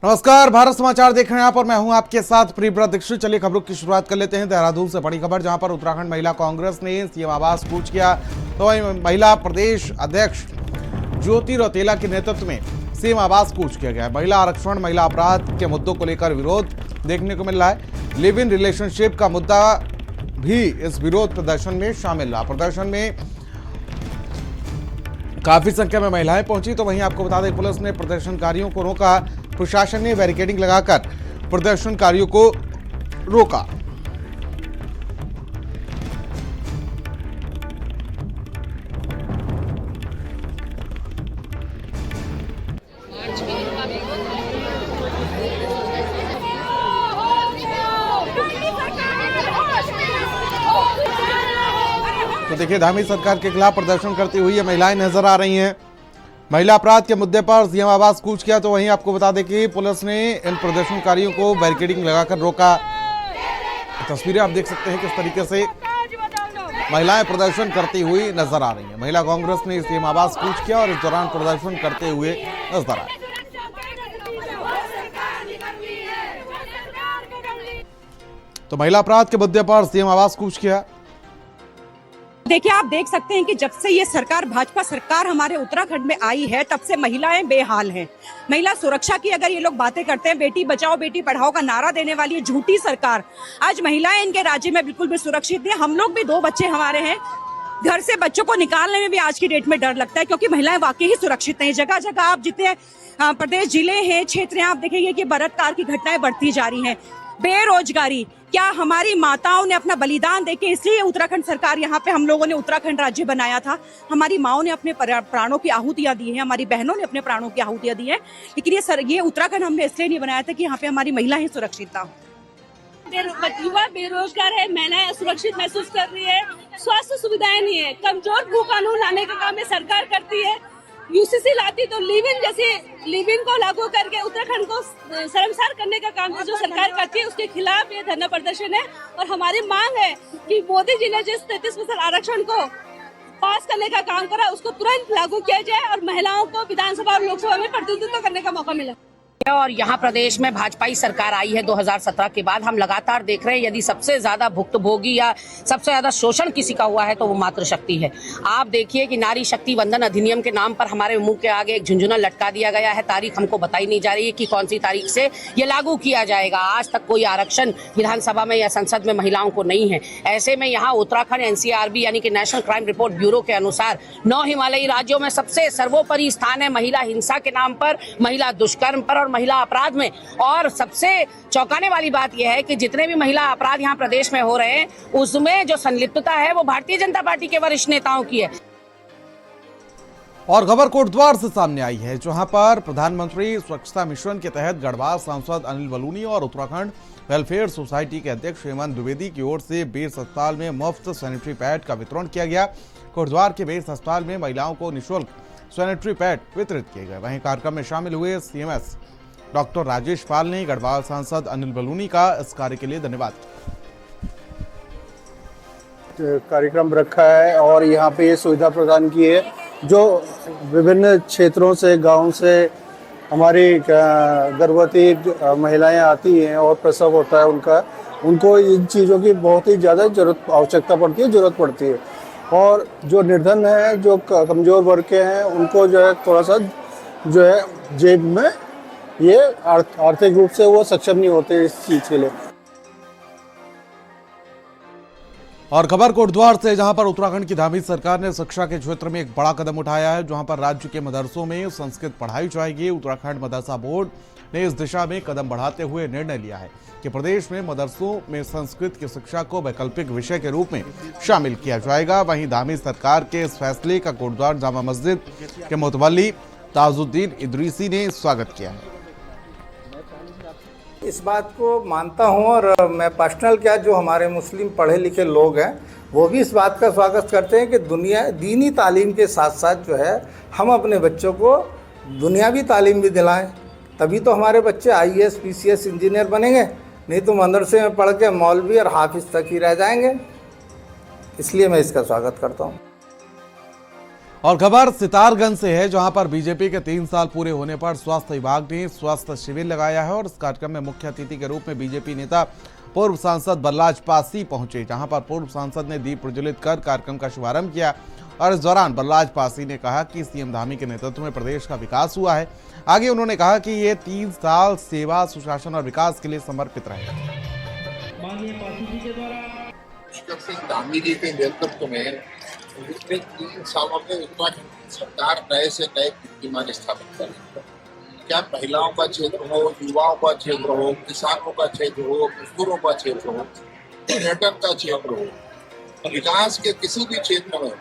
नमस्कार, भारत समाचार देख रहे हैं आप और मैं हूं आपके साथ प्रियव्रत दीक्षित। चलिए खबरों की शुरुआत कर लेते हैं देहरादून से। बड़ी खबर, जहां पर उत्तराखंड महिला कांग्रेस ने सीएम आवास कूच किया तो वहीं महिला प्रदेश अध्यक्ष ज्योति रौतेला के नेतृत्व में सीएम आवास कूच किया गया। महिला आरक्षण, महिला अपराध के मुद्दों को लेकर विरोध देखने को मिल रहा है। लिव इन रिलेशनशिप का मुद्दा भी इस विरोध प्रदर्शन में शामिल रहा। प्रदर्शन में काफी संख्या में महिलाएं पहुंची तो वहीं आपको बता दें, पुलिस ने प्रदर्शनकारियों को रोका। प्रशासन ने बैरिकेडिंग लगाकर प्रदर्शनकारियों को रोका। तो देखिए, धामी सरकार के खिलाफ प्रदर्शन करती हुई ये महिलाएं नजर आ रही हैं। महिला अपराध के मुद्दे पर सीएम आवास कूच किया तो वहीं आपको बता दें कि पुलिस ने इन प्रदर्शनकारियों को बैरिकेडिंग लगाकर रोका। तस्वीरें आप देख सकते हैं किस तरीके से महिलाएं प्रदर्शन करती हुई नजर आ रही हैं। महिला कांग्रेस ने सीएम आवास कूच किया और इस दौरान प्रदर्शन करते हुए नजर आए। तो महिला अपराध के मुद्दे पर सीएम आवास कूच किया। देखिए, आप देख सकते हैं कि जब से ये सरकार, भाजपा सरकार हमारे उत्तराखंड में आई है, तब से महिलाएं बेहाल हैं। महिला सुरक्षा की अगर ये लोग बातें करते हैं, बेटी बचाओ बेटी पढ़ाओ का नारा देने वाली झूठी सरकार, आज महिलाएं इनके राज्य में बिल्कुल भी सुरक्षित नहीं। हम लोग भी 2 बच्चे हमारे हैं, घर से बच्चों को निकालने में भी आज की डेट में डर लगता है, क्योंकि महिलाएं वाकई ही सुरक्षित नहीं। जगह जगह आप जितने प्रदेश जिले हैं, क्षेत्र हैं, आप देखेंगे कि बलात्कार की घटनाएं बढ़ती जा रही हैं। बेरोजगारी, क्या हमारी माताओं ने अपना बलिदान देके, इसलिए उत्तराखंड सरकार, यहाँ पे हम लोगों ने उत्तराखंड राज्य बनाया था। हमारी माओं ने अपने प्राणों की आहुतियां दी हैं, हमारी बहनों ने अपने प्राणों की आहुतियां दी हैं। लेकिन ये उत्तराखंड हमने इसलिए नहीं बनाया था कि यहाँ पे हमारी महिलाएं सुरक्षित ना। युवा बेरोजगार है, महिलाएं असुरक्षित महसूस कर रही है, स्वास्थ्य सुविधाएं नहीं है, कमजोर भू कानून लाने का काम ये सरकार करती है। यूसीसी लाती तो लिव इन को लागू करके उत्तराखंड को शर्मसार करने का काम जो सरकार करती है, उसके खिलाफ ये धरना प्रदर्शन है। और हमारी मांग है कि मोदी जी ने जिस 33% आरक्षण को पास करने का काम करा, उसको तुरंत लागू किया जाए और महिलाओं को विधानसभा और लोकसभा में प्रतिनिधित्व करने का मौका मिला। और यहाँ प्रदेश में भाजपा ही सरकार आई है 2017 के बाद। हम लगातार देख रहे हैं, यदि सबसे ज्यादा भुक्तभोगी या सबसे ज्यादा शोषण किसी का हुआ है तो वो मातृशक्ति है। आप देखिए कि नारी शक्ति वंदन अधिनियम के नाम पर हमारे मुंह के आगे एक झुंझुना लटका दिया गया है। तारीख हमको बताई नहीं जा रही है कि कौन सी तारीख से ये लागू किया जाएगा। आज तक कोई आरक्षण विधानसभा में या संसद में महिलाओं को नहीं है। ऐसे में यहाँ उत्तराखंड NCRB यानी कि नेशनल क्राइम रिपोर्ट ब्यूरो के अनुसार 9 हिमालयी राज्यों में सबसे सर्वोपरि स्थान है महिला हिंसा के नाम पर, महिला दुष्कर्म पर और महिला अपराध में। और सबसे चौंकाने वाली बात यह है कि जितने भी महिला अपराध यहाँ प्रदेश में हो रहे हैं, उसमें जो संलिप्तता है वो भारतीय जनता पार्टी के वरिष्ठ नेताओं की है। और खबर कोटद्वार से सामने आई है, जहां पर प्रधानमंत्री स्वच्छता मिशन के तहत गढ़वाल सांसद अनिल बलूनी और उत्तराखंड वेलफेयर सोसाइटी के अध्यक्ष हेमंत द्विवेदी की ओर से बेस अस्पताल में मुफ्त सैनिटरी पैड का वितरण किया गया। कोटद्वार के बेस अस्पताल में महिलाओं को निःशुल्क सैनिटरी पैड वितरित किए गए। वहीं कार्यक्रम में शामिल हुए CMS डॉक्टर राजेश पाल ने गढ़वाल सांसद अनिल बलूनी का इस कार्य के लिए धन्यवाद किया। कार्यक्रम रखा है और यहाँ पे ये सुविधा प्रदान की है, जो विभिन्न क्षेत्रों से, गांव से हमारी गर्भवती महिलाएं आती हैं और प्रसव होता है उनको इन चीज़ों की बहुत ही ज़्यादा आवश्यकता पड़ती है, ज़रूरत पड़ती है। और जो निर्धन है, जो कमज़ोर वर्ग के हैं, उनको जो है थोड़ा सा जो है जेब में ये आर्थिक रूप से वो सक्षम नहीं होते इस चीज के लिए। और खबर कोटद्वार से, जहां पर उत्तराखंड की धामी सरकार ने शिक्षा के क्षेत्र में एक बड़ा कदम उठाया है, जहां पर राज्य के मदरसों में संस्कृत पढ़ाई जाएगी। उत्तराखंड मदरसा बोर्ड ने इस दिशा में कदम बढ़ाते हुए निर्णय लिया है कि प्रदेश में मदरसों में संस्कृत की शिक्षा को वैकल्पिक विषय के रूप में शामिल किया जाएगा। वहीं धामी सरकार के इस फैसले का कोटद्वार जामा मस्जिद के मुतवल्ली ताजुद्दीन इदरीसी ने स्वागत किया है। इस बात को मानता हूं और मैं पर्सनल क्या, जो हमारे मुस्लिम पढ़े लिखे लोग हैं वो भी इस बात का स्वागत करते हैं कि दीनी तालीम के साथ साथ जो है हम अपने बच्चों को दुनियावी तालीम भी दिलाएं। तभी तो हमारे बच्चे IAS PCS इंजीनियर बनेंगे, नहीं तो मदरसे में पढ़ के मौलवी और हाफिज तक ही रह जाएंगे। इसलिए मैं इसका स्वागत करता हूँ। और खबर सितारगंज से है, जहां पर बीजेपी के 3 साल पूरे होने पर स्वास्थ्य विभाग ने स्वास्थ्य शिविर लगाया है। और इस कार्यक्रम में मुख्य अतिथि के रूप में बीजेपी नेता पूर्व सांसद बलराज पासी पहुंचे, जहां पर पूर्व सांसद ने दीप प्रज्वलित कर कार्यक्रम का शुभारंभ किया। और इस दौरान बलराज पासी ने कहा कि सीएम धामी के नेतृत्व में प्रदेश का विकास हुआ है। आगे उन्होंने कहा कि ये 3 साल सेवा, सुशासन और विकास के लिए समर्पित रहे। धामी जी के नेतृत्व में पिछले 3 सालों में उत्तराखंड सरकार नए से नए कीर्तिमान स्थापित करेगी। क्या महिलाओं का क्षेत्र हो, युवाओं का क्षेत्र हो, किसानों का क्षेत्र हो, मजदूरों का क्षेत्र हो, पर्यटन का क्षेत्र हो, विकास के किसी भी क्षेत्र में,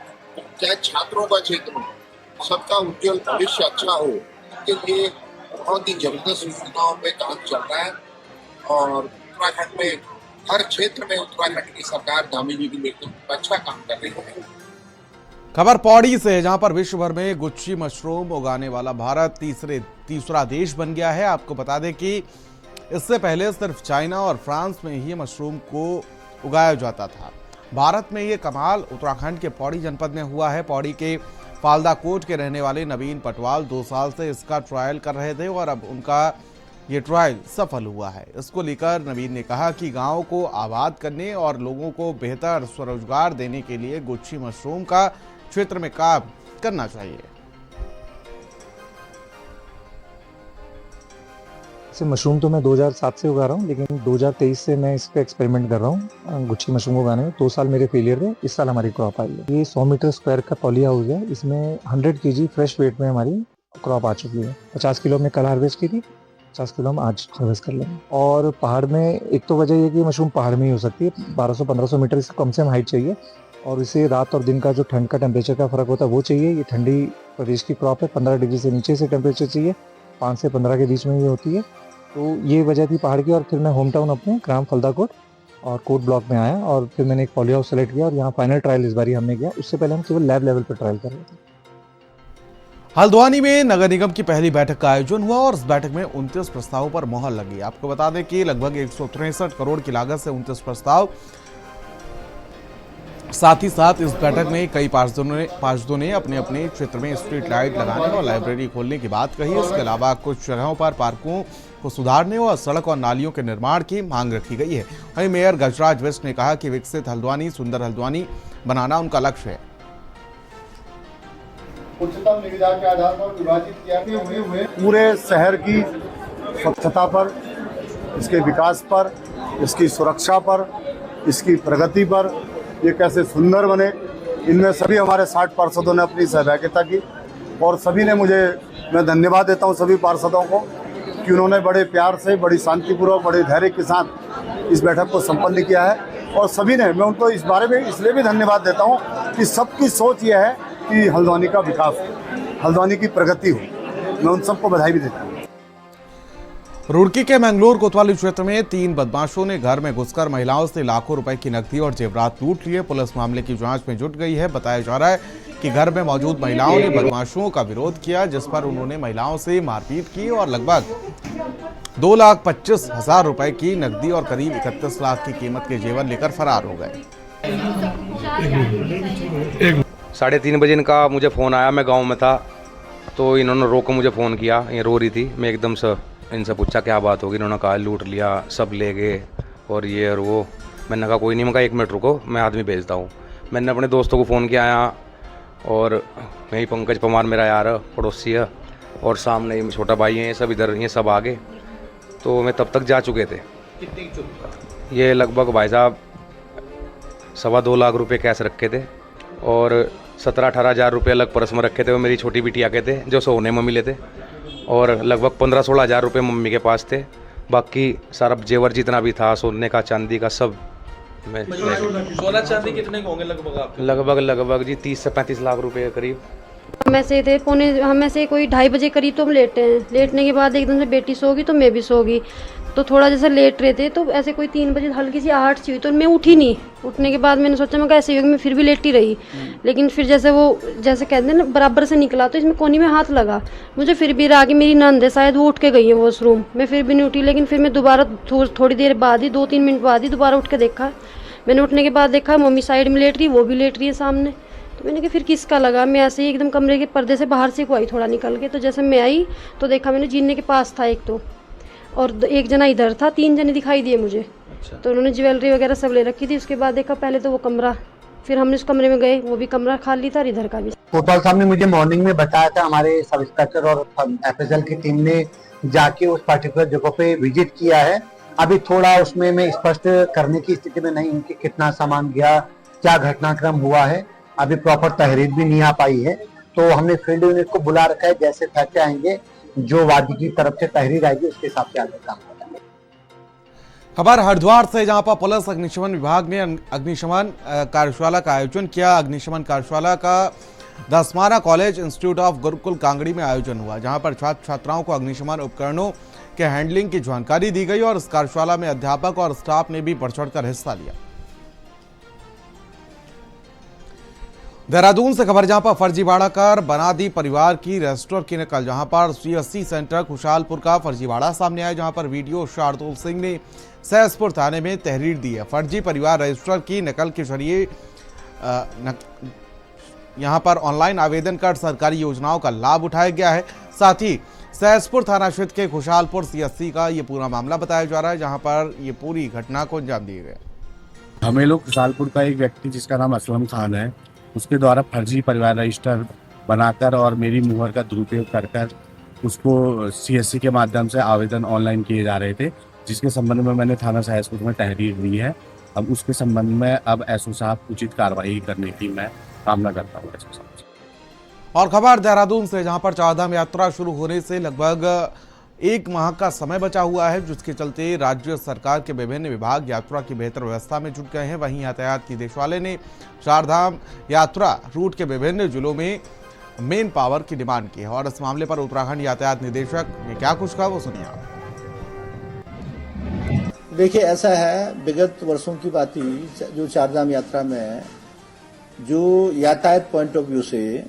चाहे छात्रों का क्षेत्र हो, सबका उज्जवल भविष्य अच्छा हो, के लिए बहुत ही जबरदस्त योजनाओं पे काम चल रहा है। और उत्तराखंड में हर क्षेत्र में उत्तराखंड की सरकार धामी जी की नेतृत्व में अच्छा काम कर रही है। खबर पौड़ी से है, जहां पर विश्व भर में गुच्ची मशरूम उगाने वाला भारत तीसरा देश बन गया है। आपको बता दें कि इससे पहले सिर्फ चाइना और फ्रांस में ही मशरूम को उगाया जाता था। भारत में ये कमाल उत्तराखंड के पौड़ी जनपद में हुआ है। पौड़ी के फालदाकोट के रहने वाले नवीन पटवाल 2 साल से इसका ट्रायल कर रहे थे और अब उनका ये ट्रायल सफल हुआ है। इसको लेकर नवीन ने कहा कि गांव को आबाद करने और लोगों को बेहतर स्वरोजगार देने के लिए गुच्ची मशरूम का क्षेत्र में काम करना चाहिए। मशरूम तो मैं 2007 से उगा रहा हूँ, लेकिन 2023 से मैं इस पे एक्सपेरिमेंट कर रहा हूँ गुच्छी मशरूम उगाने में। 2 साल मेरे फेलियर रहे, इस साल हमारी क्रॉप आई है। ये 100 मीटर स्क्वायर का पॉली हाउस है। इसमें 100 kg फ्रेश वेट में हमारी क्रॉप आ चुकी है। 50 किलो हमने कल हार्वेस्ट की थी, 50 किलो हम आज हार्वेस्ट कर लेंगे। और पहाड़ में एक तो वजह ये कि मशरूम पहाड़ में ही हो सकती है। 1200-1500 मीटर इससे कम से कम हाइट चाहिए और इसे रात और दिन का जो ठंड का टेम्परेचर का फर्क होता है वो चाहिए। ये ठंडी प्रदेश की क्रॉप है, 15 डिग्री से नीचे से टेम्परेचर चाहिए, 5 से 15 के बीच में ये होती है। तो ये वजह थी पहाड़ की। और फिर मैं होम टाउन अपने ग्राम फलदाकोट और कोट ब्लॉक में आया और फिर मैंने एक पॉली हाउस सेलेक्ट किया और यहाँ फाइनल ट्रायल इस बारी हमने किया। उससे पहले हम केवल लैब लेवल पर ट्रायल कर रहे थे। हल्द्वानी में नगर निगम की पहली बैठक का आयोजन हुआ और इस बैठक में 29 प्रस्तावों पर मोहर लगी। आपको बता दें कि लगभग 163 करोड़ की लागत से 29 प्रस्ताव। साथ ही साथ इस बैठक में कई पार्षदों ने अपने अपने क्षेत्र में स्ट्रीट लाइट लगाने और लाइब्रेरी खोलने की बात कही। इसके अलावा कुछ जगहों पर पार्कों को सुधारने और सड़क और नालियों के निर्माण की मांग रखी गई है। वहीं मेयर गजराज वेस्ट ने कहा कि विकसित हल्द्वानी, सुंदर हल्द्वानी बनाना उनका लक्ष्य है। उच्चतम निविदा के आधार पर विभाजित किया हुए पूरे शहर की स्वच्छता पर, इसके विकास पर, इसकी सुरक्षा पर, इसकी प्रगति पर, ये कैसे सुंदर बने, इनमें सभी हमारे 60 पार्षदों ने अपनी सहभागिता की। और सभी ने मैं धन्यवाद देता हूँ सभी पार्षदों को कि उन्होंने बड़े प्यार से, बड़ी शांतिपूर्वक, बड़े धैर्य के साथ इस बैठक को संपन्न किया है। और सभी ने, मैं उनको इस बारे में इसलिए भी धन्यवाद देता हूँ कि सबकी सोच यह है कि हल्द्वानी का विकास हो, हल्द्वानी की प्रगति हो। मैं उन सबको बधाई भी देता हूँ। रुड़की के मैंगलोर कोतवाली क्षेत्र में 3 बदमाशों ने घर में घुसकर महिलाओं से लाखों रुपए की नकदी और जेवरात लूट लिए। पुलिस मामले की जांच में जुट गई है। बताया जा रहा है कि घर में मौजूद महिलाओं ने बदमाशों का विरोध किया, जिस पर उन्होंने महिलाओं से मारपीट की और लगभग 2,25,000 रुपए की नकदी और करीब 31 लाख की कीमत के जेवर लेकर फरार हो गए। 3:30 बजे इनका मुझे फ़ोन आया। मैं गांव में था तो इन्होंने रोक मुझे फ़ोन किया। ये रो रही थी। मैं एकदम से इनसे पूछा क्या बात होगी। इन्होंने कहा लूट लिया, सब ले गए और ये और वो। मैंने कहा कोई नहीं। मैं कहा 1 मिनट रुको, मैं आदमी भेजता हूँ। मैंने अपने दोस्तों को फ़ोन किया यहाँ, और वही पंकज पवार मेरा यार पड़ोसी है और सामने ये छोटा भाई है, ये सब इधर, ये सब आगे। तो मैं तब तक जा चुके थे। ये लगभग भाई साहब 2.25 लाख रुपये कैश रखे थे और 17-18 हज़ार रुपये अलग पर्स में रखे थे। वो मेरी छोटी बिटिया के थे जो सोने में मिले थे। और लगभग 15-16 हज़ार रुपये मम्मी के पास थे। बाकी सारा जेवर जितना भी था, सोने का, चांदी का, सब मैं। सोना चांदी कितने के होंगे लगभग आपके? लगभग जी 30 से 35 लाख रुपये के करीब। हम ऐसे थे हम ऐसे कोई 2:30 बजे करीब तो हम लेटे हैं। लेटने के बाद एकदम से बेटी सो गई तो मैं भी सो गई। तो थोड़ा जैसे लेट रहे थे तो ऐसे कोई 3 बजे हल्की सी आहट सी हुई तो मैं उठी नहीं। उठने के बाद मैंने सोचा मैं ऐसे ही होगी, मैं फिर भी लेटी रही। लेकिन फिर जैसे कहते हैं ना, बराबर से निकला तो इसमें कोनी में हाथ लगा मुझे। फिर भी आगे मेरी नंद है शायद, वो उठ के गई है वॉशरूम। मैं फिर भी नहीं उठी। लेकिन फिर मैं दोबारा थोड़ी देर बाद ही, 2-3 मिनट बाद ही दोबारा उठ के देखा। मैंने उठने के बाद देखा मम्मी साइड में लेट रही, वो भी लेट रही है सामने। तो मैंने कहा फिर किसका लगा। मैं ऐसे ही एकदम कमरे के पर्दे से बाहर से को आई थोड़ा निकल के, तो जैसे मैं आई तो देखा मैंने जीने के पास था एक तो, और एक जना इधर था, 3 जने दिखाई दिए मुझे। अच्छा। तो उन्होंने ज्वेलरी वगैरह सब ले रखी थी। उसके बाद देखा पहले तो वो कमरा, फिर हमने उस कमरे में गए, वो भी कमरा खाली था और इधर का भी। कोतवाल साहब ने मुझे मॉर्निंग में बताया था, हमारे सब इंस्पेक्टर और एफएसएल की टीम ने जाके उस पर्टिकुलर जगह पे विजिट किया है। अभी थोड़ा उसमें मैं स्पष्ट करने की स्थिति में नहीं हूँ कि कितना सामान गया, क्या घटनाक्रम हुआ है। अभी प्रॉपर तहरीर भी नहीं आ पाई है, तो हमने फील्ड यूनिट को बुला रखा है। जैसे फैक्ट आएंगे, जो वादी की तरफ से तहरीर आएगी, उसके हिसाब से आगे काम करेंगे। खबर हरिद्वार से, जहां पर पुलिस अग्निशमन विभाग ने अग्निशमन कार्यशाला का आयोजन किया। अग्निशमन कार्यशाला का 10 college institute of Gurukul Kangri में आयोजन हुआ, जहां पर छात्र छात्राओं को अग्निशमन उपकरणों के हैंडलिंग की जानकारी दी गई और इस कार्यशाला में अध्यापक और स्टाफ ने भी बढ़ चढ़कर हिस्सा लिया। देहरादून से खबर, जहां पर फर्जीवाड़ा कर बना दी परिवार की रजिस्टर की नकल। जहां पर सीएससी सेंटर खुशालपुर का फर्जीवाड़ा सामने आया, जहां पर वीडियो शार्दुल सिंह ने सहसपुर थाने में तहरीर दी है। फर्जी परिवार रजिस्टर की नकल के जरिए यहां पर ऑनलाइन आवेदन कर सरकारी योजनाओं का लाभ उठाया गया है। साथ ही सहसपुर थाना क्षेत्र के खुशालपुर सीएससी का ये पूरा मामला बताया जा रहा है, जहां पर ये पूरी घटना को अंजाम दिया गया। हमें लोग खुशालपुर का एक व्यक्ति जिसका नाम असलम खान है, उसके द्वारा फर्जी परिवार रजिस्टर बनाकर और मेरी मुहर का दुरुपयोग कर उसको सीएससी के माध्यम से आवेदन ऑनलाइन किए जा रहे थे, जिसके संबंध में मैंने थाना सहसपुर में तहरीर दी है। अब उसके संबंध में अब एसओ साहब उचित कार्रवाई करने की मैं कामना करता हूँ एसओ साहब से। और खबर देहरादून से, जहां पर चारधाम यात्रा शुरू होने से लगभग 1 माह का समय बचा हुआ है, जिसके चलते राज्य सरकार के विभिन्न विभाग यात्रा की बेहतर व्यवस्था में जुट गए हैं। वहीं यातायात निदेशालय ने चारधाम यात्रा रूट के विभिन्न जिलों में मेन पावर की डिमांड की है और इस मामले पर उत्तराखंड यातायात निदेशक ने क्या कुछ कहा, वो सुनिए आप। देखिए, ऐसा है, विगत वर्षों की बात ही, जो चारधाम यात्रा में जो यातायात पॉइंट ऑफ व्यू से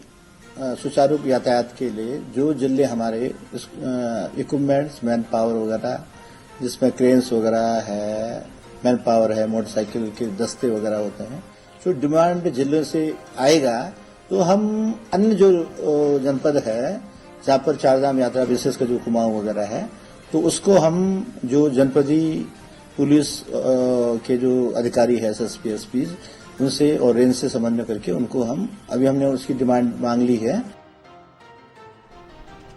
सुचारू यातायात के लिए जो जिले हमारे इक्विपमेंट्स, मैन पावर वगैरह, जिसमें क्रेन्स वगैरह है, मैन पावर है, मोटरसाइकिल के दस्ते वगैरह होते हैं, जो डिमांड जिले से आएगा, तो हम अन्य जो जनपद है जहाँ पर चारधाम यात्रा विशेषकर जो कुमाऊं वगैरह है, तो उसको हम जो जनपदी पुलिस के जो अधिकारी है, एसएसपी, एसपी, उनसे और रेंज से समन्वय करके उनको हमने उसकी डिमांड मांग ली है।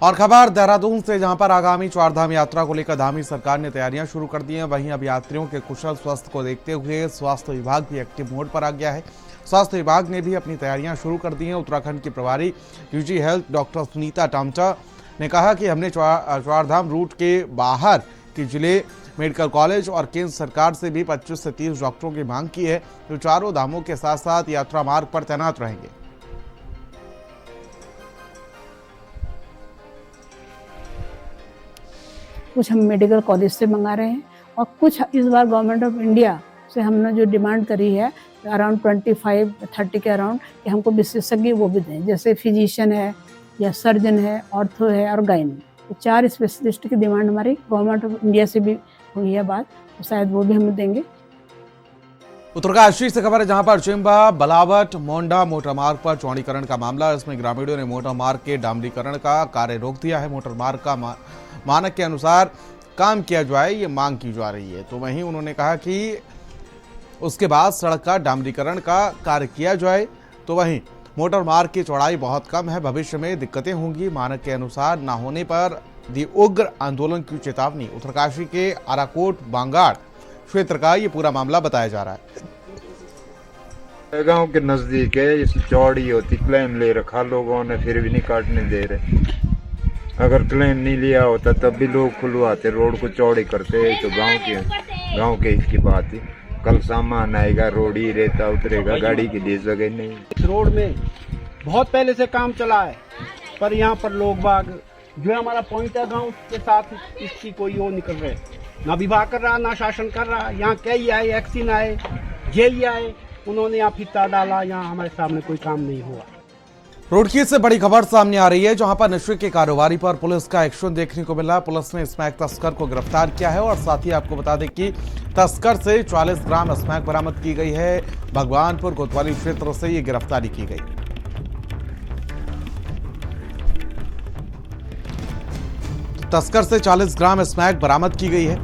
और खबर देहरादून से, जहां पर आगामी चारधाम यात्रा को लेकर धामी सरकार ने तैयारियां शुरू कर दी हैं। वहीं अब यात्रियों के कुशल स्वास्थ्य को देखते हुए स्वास्थ्य विभाग भी एक्टिव मोड पर आ गया है। स्वास्थ्य विभाग ने भी अपनी तैयारियां शुरू कर दी हैं। उत्तराखंड की प्रभारी यूजी हेल्थ डॉक्टर सुनीता टामचा ने कहा कि हमने चारधाम रूट के बाहर के जिले मेडिकल कॉलेज और केंद्र सरकार से भी 25 से 30 डॉक्टरों की मांग की है, जो चारों धामों के साथ साथ यात्रा मार्ग पर तैनात रहेंगे। कुछ हम मेडिकल कॉलेज से मंगा रहे हैं और कुछ इस बार गवर्नमेंट ऑफ इंडिया से हमने जो डिमांड करी है अराउंड 25-30 के अराउंड कि हमको विशेषज्ञ वो भी दें, जैसे फिजिशियन है या सर्जन है, ऑर्थो है और गायनी। तो 4 स्पेशलिस्ट की डिमांड हमारी गवर्नमेंट ऑफ इंडिया से भी हुई है बात, तो शायद वो भी हमें देंगे। उत्तरकाशी से खबर है, जहां पर चिंबा बलावट मोंडा मोटर मार्ग पर चौड़ीकरण का मामला। इसमें ग्रामीणों ने मोटर मार्ग के डामरीकरण का कार्य रोक दिया है। मोटर मार्ग का मानक के अनुसार काम किया जाए, ये मांग की जा रही है। तो वहीं उन्होंने कहा कि उसके बाद सड़क का डामरीकरण का कार्य किया जाए। तो वहीं मोटर मार्ग की चौड़ाई बहुत कम है, भविष्य में दिक्कतें होंगी। मानक के अनुसार न होने पर दी उग्र आंदोलन की चेतावनी। उत्तरकाशी के आराकोट बांगाड़ क्षेत्र का ये पूरा मामला बताया जा रहा है। गांव के नजदीक है, इसकी चौड़ी होती, क्लेम ले रखा लोगों ने, फिर भी नहीं काटने दे रहे। अगर क्लेम नहीं लिया होता तब भी लोग खुलवाते, रोड को चौड़ी करते। तो गांव के इसकी बात है। कल सामान आएगा, रोड ही रहता उतरेगा, गाड़ी के लिए जगह नहीं। इस रोड में बहुत पहले से काम चला है, पर यहाँ पर लोग बाग जो हमारा पॉइंट है गांव के साथ, इसकी कोई वो निकल रहे, ना विभाग कर रहा, ना शासन कर रहा। यहाँ कई आए, एक्सिन आए, जेई आए, उन्होंने यहाँ फित्ता डाला, यहाँ हमारे सामने कोई काम नहीं हुआ। रुड़की से बड़ी खबर सामने आ रही है, जहां पर नशे के कारोबारी पर पुलिस का एक्शन देखने को मिला। पुलिस ने स्मैक तस्कर को गिरफ्तार किया है और साथ ही आपको बता दें कि तस्कर से 40 ग्राम स्मैक बरामद की गई है। भगवानपुर कोतवाली क्षेत्र से ये गिरफ्तारी की गई। तस्कर से 40 ग्राम स्मैक बरामद की गई है।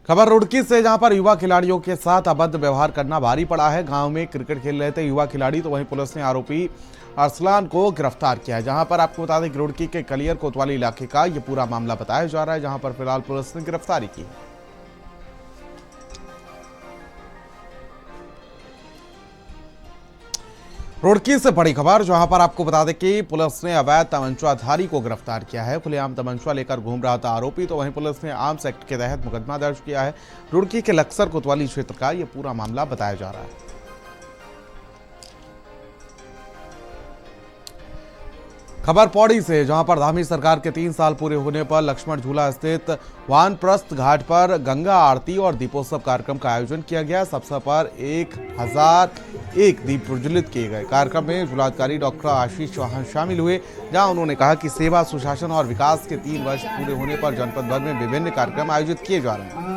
खबर रुड़की से, जहां पर युवा खिलाड़ियों के साथ अभद्र व्यवहार करना भारी पड़ा है। गांव में क्रिकेट खेल रहे थे युवा खिलाड़ी, तो वहीं पुलिस ने आरोपी अरसलान को गिरफ्तार किया है। जहां पर आपको बता दें कि रुड़की के कलियर कोतवाली इलाके का यह पूरा मामला बताया जा रहा है, जहां पर फिलहाल पुलिस ने गिरफ्तारी की है। रुड़की से बड़ी खबर, जहां पर आपको बता दें कि पुलिस ने अवैध तमंचाधारी को गिरफ्तार किया है। खुलेआम तमंचा लेकर घूम रहा था आरोपी, तो वहीं पुलिस ने आर्म्स एक्ट के तहत मुकदमा दर्ज किया है। रुड़की के लक्सर कोतवाली क्षेत्र का यह पूरा मामला बताया जा रहा है। खबर पौड़ी से, जहां पर धामी सरकार के 3 साल पूरे होने पर लक्ष्मण झूला स्थित वानप्रस्थ घाट पर गंगा आरती और दीपोत्सव कार्यक्रम का आयोजन किया गया। इस अवसर पर 1001 दीप प्रज्वलित किए गए। कार्यक्रम में जिलाधिकारी डॉक्टर आशीष चौहान शामिल हुए, जहां उन्होंने कहा कि सेवा, सुशासन और विकास के 3 वर्ष पूरे होने पर जनपद भर में विभिन्न कार्यक्रम आयोजित किए जा रहे हैं।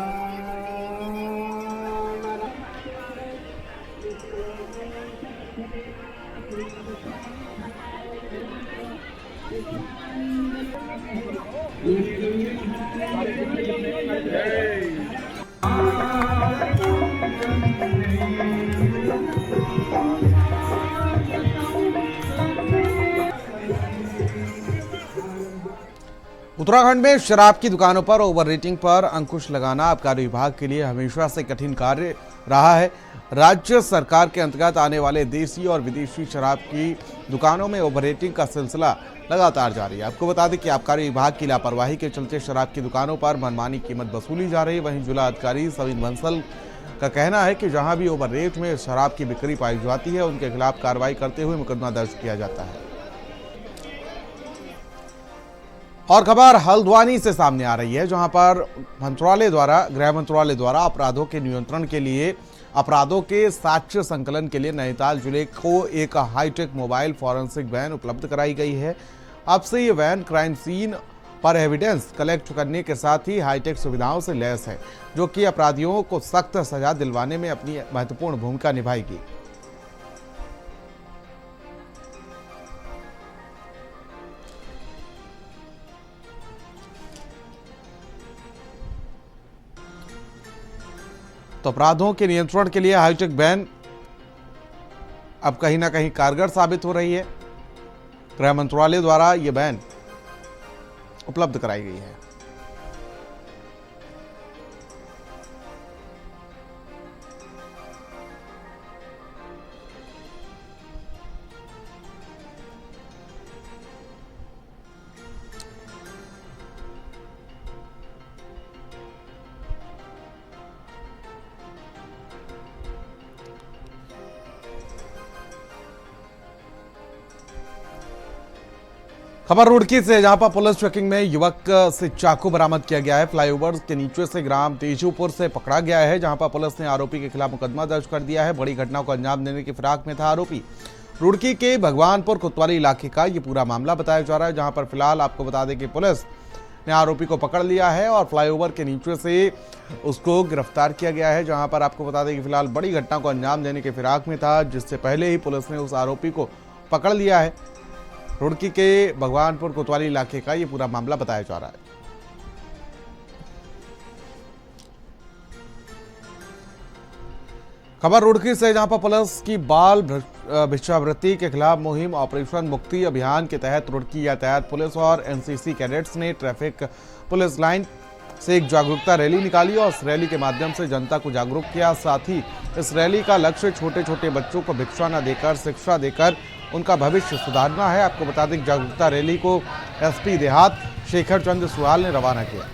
उत्तराखंड में शराब की दुकानों पर ओवर रेटिंग पर अंकुश लगाना आबकारी विभाग के लिए हमेशा से कठिन कार्य रहा है। राज्य सरकार के अंतर्गत आने वाले देसी और विदेशी शराब की दुकानों में ओवर रेटिंग का सिलसिला लगातार जारी है। आपको बता दें कि आबकारी विभाग की लापरवाही के चलते शराब की दुकानों पर मनमानी कीमत वसूली जा रही है। वहीं जिला अधिकारी सविन बंसल का कहना है कि जहां भी ओवर रेट में शराब की बिक्री पाई जाती है, उनके खिलाफ कार्रवाई करते हुए मुकदमा दर्ज किया जाता है। और खबर हल्द्वानी से सामने आ रही है, जहां पर गृह मंत्रालय द्वारा अपराधों के नियंत्रण के लिए, अपराधों के साक्ष्य संकलन के लिए नैनीताल जिले को एक हाईटेक मोबाइल फॉरेंसिक वैन उपलब्ध कराई गई है। अब से ये वैन क्राइम सीन पर एविडेंस कलेक्ट करने के साथ ही हाईटेक सुविधाओं से लैस है, जो कि अपराधियों को सख्त सजा दिलवाने में अपनी महत्वपूर्ण भूमिका निभाएगी। तो अपराधों के नियंत्रण के लिए हाईटेक वैन अब कहीं ना कहीं कारगर साबित हो रही है। गृह मंत्रालय द्वारा यह वैन उपलब्ध कराई गई है। खबर रुड़की से, जहां पर पुलिस चेकिंग में युवक से चाकू बरामद किया गया है। फ्लाईओवर के नीचे से ग्राम तेजूपुर से पकड़ा गया है, जहां पर पुलिस ने आरोपी के खिलाफ मुकदमा दर्ज कर दिया है। बड़ी घटना को अंजाम देने की फिराक में था आरोपी। रुड़की के भगवानपुर कोतवाली इलाके का ये पूरा मामला बताया जा रहा है, जहां पर फिलहाल आपको बता दें कि पुलिस ने आरोपी को पकड़ लिया है और फ्लाईओवर के नीचे से उसको गिरफ्तार किया गया है। जहां पर आपको बता दें कि फिलहाल बड़ी घटना को अंजाम देने की फिराक में था, जिससे पहले ही पुलिस ने उस आरोपी को पकड़ लिया है। रुड़की के भगवानपुर कोतवाली इलाके का ये पूरा मामला बताया जा रहा है। खबर रुड़की से, जहां पर पुलिस की बाल भिक्षावृत्ति के खिलाफ मुहिम ऑपरेशन मुक्ति अभियान के तहत रुड़की यातायात पुलिस और एनसीसी कैडेट्स ने ट्रैफिक पुलिस लाइन से एक जागरूकता रैली निकाली और इस रैली के माध्यम से जनता को जागरूक किया। साथ ही इस रैली का लक्ष्य छोटे छोटे बच्चों को भिक्षा न देकर, शिक्षा देकर उनका भविष्य सुधारना है। आपको बता दें जागरूकता रैली को एसपी देहात शेखर चंद्र सुहाल ने रवाना किया।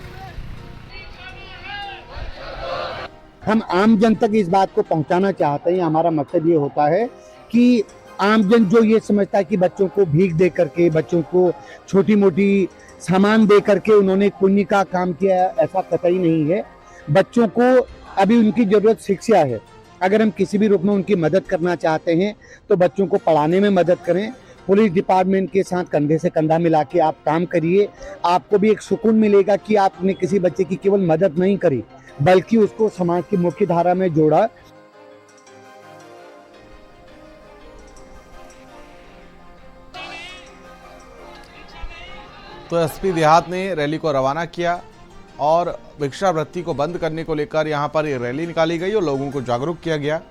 हम आम जन तक इस बात को पहुंचाना चाहते हैं। हमारा मकसद ये होता है कि आम जन जो ये समझता है कि बच्चों को भीख दे करके, बच्चों को छोटी मोटी सामान दे करके उन्होंने पुण्य का काम किया, ऐसा कतई नहीं है। बच्चों को अभी उनकी जरूरत शिक्षा है। अगर हम किसी भी रूप में उनकी मदद करना चाहते हैं तो बच्चों को पढ़ाने में मदद करें। पुलिस डिपार्टमेंट के साथ कंधे से कंधा मिला के आप काम करिए। आपको भी एक सुकून मिलेगा कि आपने किसी बच्चे की केवल मदद नहीं करी, बल्कि उसको समाज की मुख्य धारा में जोड़ा। तो एसपी देहात ने रैली को रवाना किया और भिक्षावृत्ति को बंद करने को लेकर यहां पर ये रैली निकाली गई और लोगों को जागरूक किया गया।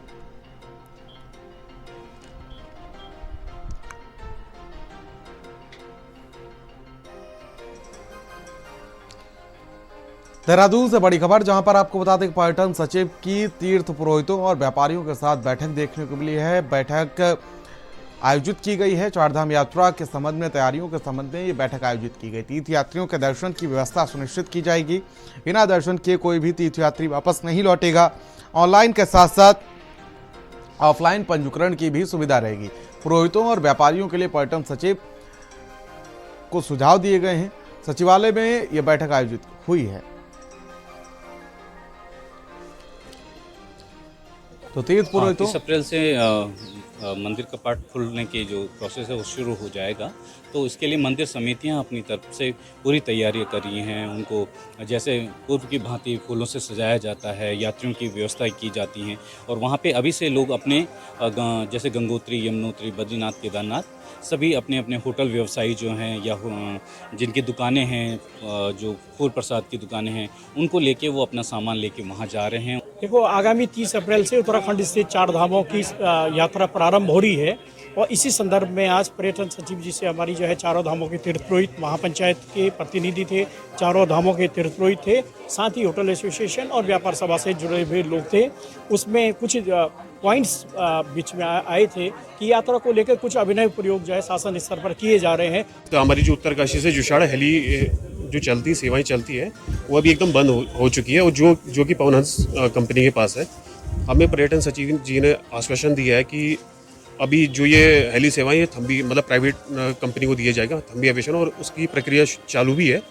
देहरादून से बड़ी खबर, जहां पर आपको बता दें कि पर्यटन सचिव की तीर्थ पुरोहितों और व्यापारियों के साथ बैठक देखने को मिली है। बैठक आयोजित की गई है। चारधाम यात्रा के संबंध में तैयारियों के संबंध में ये बैठक आयोजित की गई। तीर्थयात्रियों के दर्शन की व्यवस्था सुनिश्चित की जाएगी। बिना दर्शन किए कोई भी तीर्थयात्री वापस नहीं लौटेगा। ऑनलाइन के साथ साथ ऑफलाइन पंजीकरण की भी सुविधा रहेगी। पुरोहितों और व्यापारियों के लिए पर्यटन सचिव को सुझाव दिए गए हैं। सचिवालय में यह बैठक आयोजित हुई है। तो तीर्थ पुरोहितों 30 अप्रैल से मंदिर कपाट खुलने की जो प्रोसेस है वो शुरू हो जाएगा। तो इसके लिए मंदिर समितियां अपनी तरफ से पूरी तैयारियां कर रही हैं। उनको जैसे पूर्व की भांति फूलों से सजाया जाता है, यात्रियों की व्यवस्था की जाती हैं और वहाँ पे अभी से लोग अपने जैसे गंगोत्री, यमुनोत्री, बद्रीनाथ, केदारनाथ सभी अपने अपने होटल व्यवसायी जो हैं या जिनकी दुकानें हैं, जो फूल प्रसाद की दुकानें हैं, उनको लेके वो अपना सामान लेके वहाँ जा रहे हैं। देखो, आगामी 30 अप्रैल से उत्तराखंड से 4 धामों की यात्रा प्रारंभ हो रही है और इसी संदर्भ में आज पर्यटन सचिव जी से हमारी जो है चारों धामों के तीर्थ पुरोहित, महापंचायत के प्रतिनिधि थे, चारों धामों के तीर्थ पुरोहित थे, साथ ही होटल एसोसिएशन और व्यापार सभा से जुड़े हुए लोग थे। उसमें कुछ पॉइंट्स बीच में आए थे कि यात्रा को लेकर कुछ अभिनव प्रयोग जो है शासन स्तर पर किए जा रहे हैं। तो हमारी जो उत्तरकाशी से जुषाड़ हेली जो चलती सेवाएं चलती है वो अभी एकदम बंद हो चुकी है और जो कि पवन हंस कंपनी के पास है। हमें पर्यटन सचिव जी ने आश्वासन दिया है कि अभी जो ये हेली सेवाएं हैं थम्बी मतलब प्राइवेट कंपनी को दिया जाएगा, थम्बी एविएशन, और उसकी प्रक्रिया चालू भी है।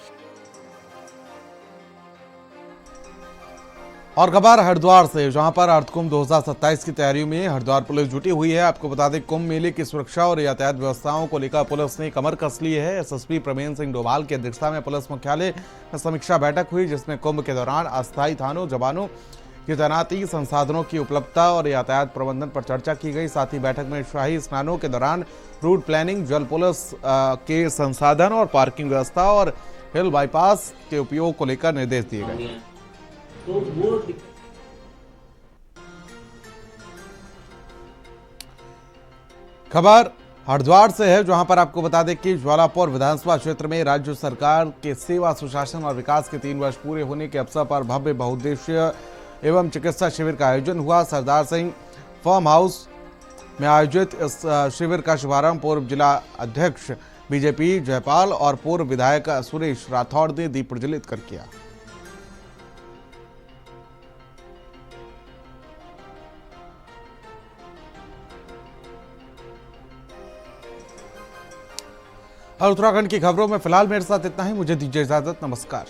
और खबर हरिद्वार से, जहां पर अर्धकुंभ 2027 की तैयारियों में हरिद्वार पुलिस जुटी हुई है। आपको बता दें, कुंभ मेले की सुरक्षा और यातायात व्यवस्थाओं को लेकर पुलिस ने कमर कस ली है। एसएसपी प्रवीण सिंह डोभाल की अध्यक्षता में पुलिस मुख्यालय में समीक्षा बैठक हुई, जिसमें कुंभ के दौरान अस्थायी थानों, जवानों की तैनाती, संसाधनों की उपलब्धता और यातायात प्रबंधन पर चर्चा की गई। साथ ही बैठक में शाही स्नानों के दौरान रूट प्लानिंग, जल पुलिस के संसाधन और पार्किंग व्यवस्था और हिल बाईपास के उपयोग को लेकर निर्देश दिए गए। खबर हरिद्वार से है, जहां पर आपको बता दें कि ज्वालापुर विधानसभा क्षेत्र में राज्य सरकार के सेवा, सुशासन और विकास के 3 वर्ष पूरे होने के अवसर पर भव्य बहुउद्देशीय एवं चिकित्सा शिविर का आयोजन हुआ। सरदार सिंह फार्म हाउस में आयोजित इस शिविर का शुभारंभ पूर्व जिला अध्यक्ष बीजेपी जयपाल और पूर्व विधायक सुरेश राठौड़ ने दीप प्रज्वलित कर किया। और उत्तराखंड की खबरों में फिलहाल मेरे साथ इतना ही। मुझे दीजिए इजाजत। नमस्कार।